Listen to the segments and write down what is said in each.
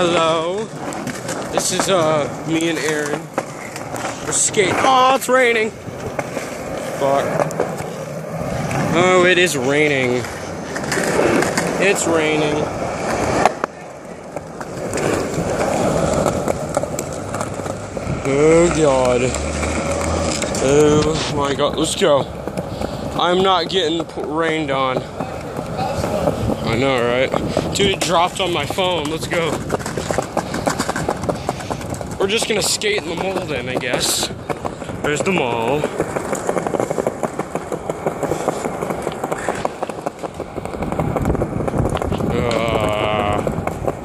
Hello. This is me and Aaron. We're skating. Oh, it's raining. Fuck. Oh, it is raining. It's raining. Oh god. Oh my god. Let's go. I'm not getting rained on. I know, right? Dude, it dropped on my phone. Let's go. We're just gonna skate in the mall then, I guess. There's the mall.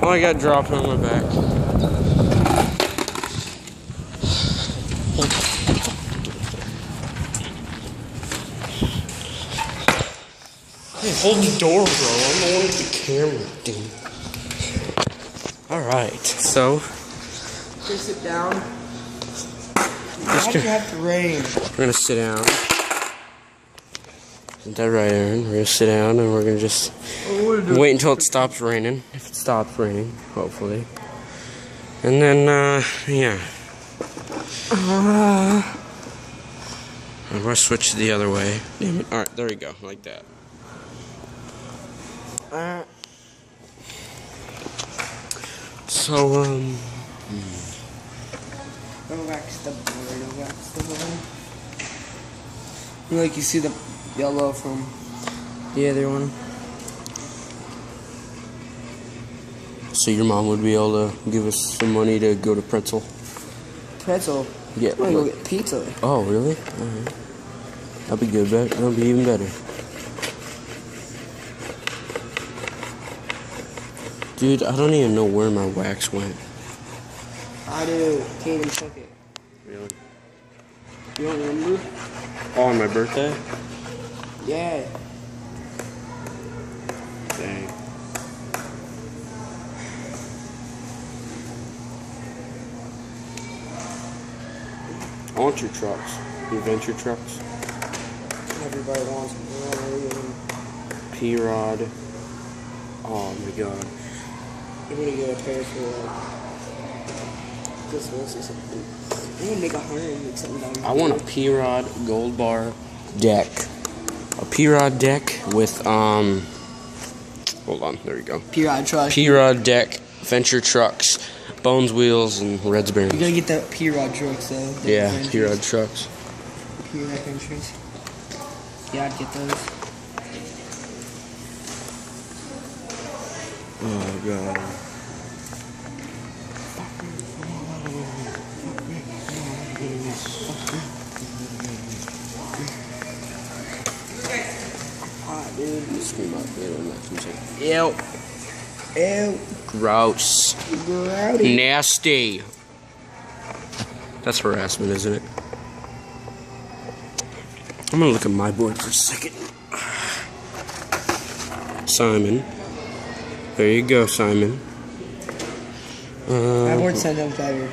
Oh, I got dropped on my back. Hey, hold the door, bro. I'm the one with the camera, dude. Alright, so. Just sit down. Why'd you have to rain? We're gonna sit down. Isn't that right, Aaron? We're gonna sit down and we're gonna just wait until it stops raining. If it stops raining, hopefully. And then, yeah. I'm gonna switch the other way. Damn it. Alright, there we go. Like that. So, Don't wax the board, don't wax the board. Like you see the yellow from the other one. So your mom would be able to give us some money to go to Pretzel? Pretzel? Yeah. I'm gonna go get pizza. Oh, really? Alright. That'll be good, that'll be even better. Dude, I don't even know where my wax went. I do. Kaden took it. Really? You don't remember? Oh, on my birthday? Yeah. Dang. I want your trucks. Your Venture trucks. Everybody wants them. P-Rod. Oh my god. I'm gonna get a pair for this one or something. I'm gonna make 100 and make something down. I want a P-Rod Gold Bar deck. A P-Rod deck with, hold on, there we go. P-Rod truck. P-Rod deck, Venture trucks, Bones wheels, and Reds bearings. You gotta get the P-Rod trucks though. Yeah, P-Rod trucks. P-Rod Ventures. Yeah, I'd get those. Oh god. Hot, dude. Scream out there when that comes in. Ew. Ew. Gross. Grody. Nasty. That's harassment, isn't it? I'm gonna look at my board for a second. Simon. There you go, Simon. My board said no better.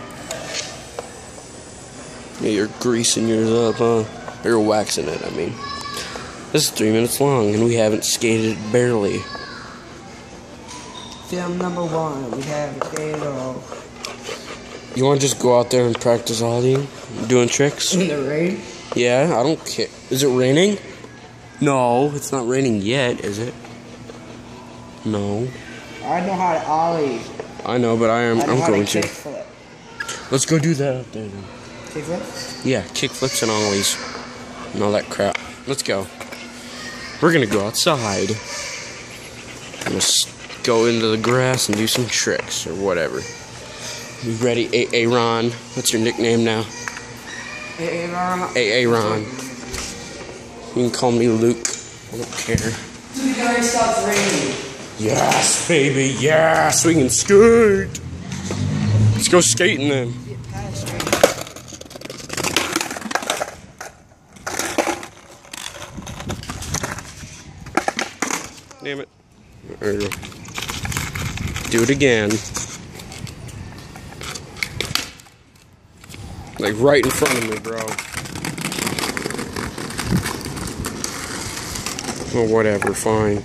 Yeah, you're greasing yours up, huh? You're waxing it, I mean. This is 3 minutes long, and we haven't skated barely. Film number 1. We have skated all. You want to just go out there and practice ollie, doing tricks? In the rain? Yeah, I don't care. Is it raining? No, it's not raining yet, is it? No. I know how to ollie. I know, but I'm going to. Kickflip. Let's go do that up there then. Kickflip? Yeah, kickflips and ollies. And all that crap. Let's go. We're gonna go outside. I'm gonna go into the grass and do some tricks or whatever. You ready, Aaron? What's your nickname now? Aaron. You can call me Luke. I don't care. Dude, it already stopped raining. Yes, baby, yes! We can skate! Let's go skating then. Damn it. There you go. Do it again. Like right in front of me, bro. Oh, whatever, fine.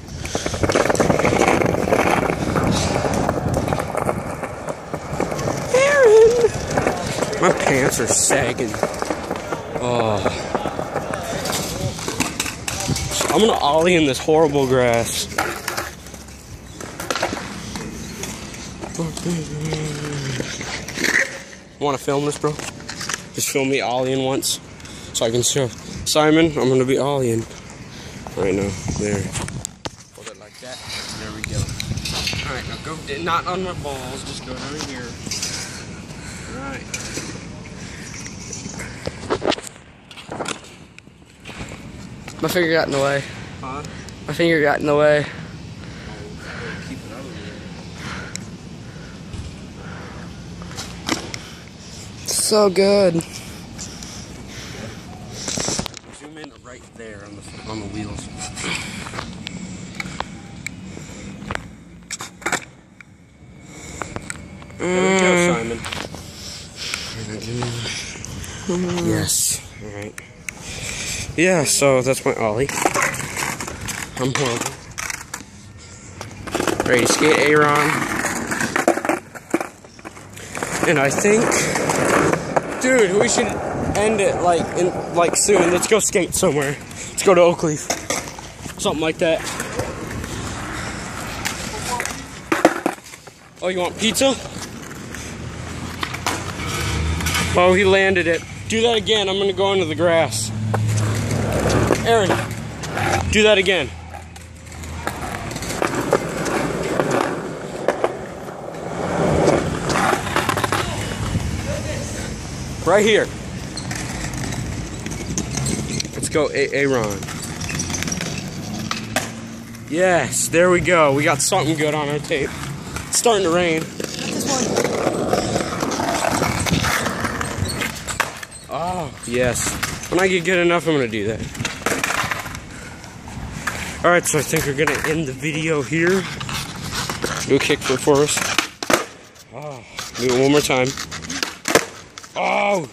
pants are sagging. Oh. I'm gonna ollie in this horrible grass. Wanna film this, bro? Just film me ollieing once, so I can show Simon I'm gonna be ollieing right now. There. Hold it like that. There we go. Alright, now go, not on my balls, just go down here. Alright. My finger got in the way. Huh? My finger got in the way. Keep it out of there. So good. Zoom in right there on the wheels. There we go, Simon. Yes. Alright. Yeah, so that's my ollie. I'm horrible. Ready to skate Aaron. And I think, dude, we should end it like soon. Let's go skate somewhere. Let's go to Oakleaf. Something like that. Oh, you want pizza? Oh, he landed it. Do that again. I'm gonna go into the grass. Aaron, do that again. Right here. Let's go, Aaron. Yes, there we go. We got something good on our tape. It's starting to rain. Oh, yes. When I get good enough, I'm going to do that. Alright, so I think we're going to end the video here. Do a kickflip for us. Oh, do it one more time. Oh!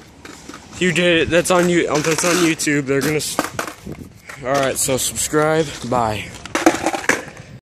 You did it. That's on you. That's on YouTube. They're going to... Alright, so subscribe. Bye.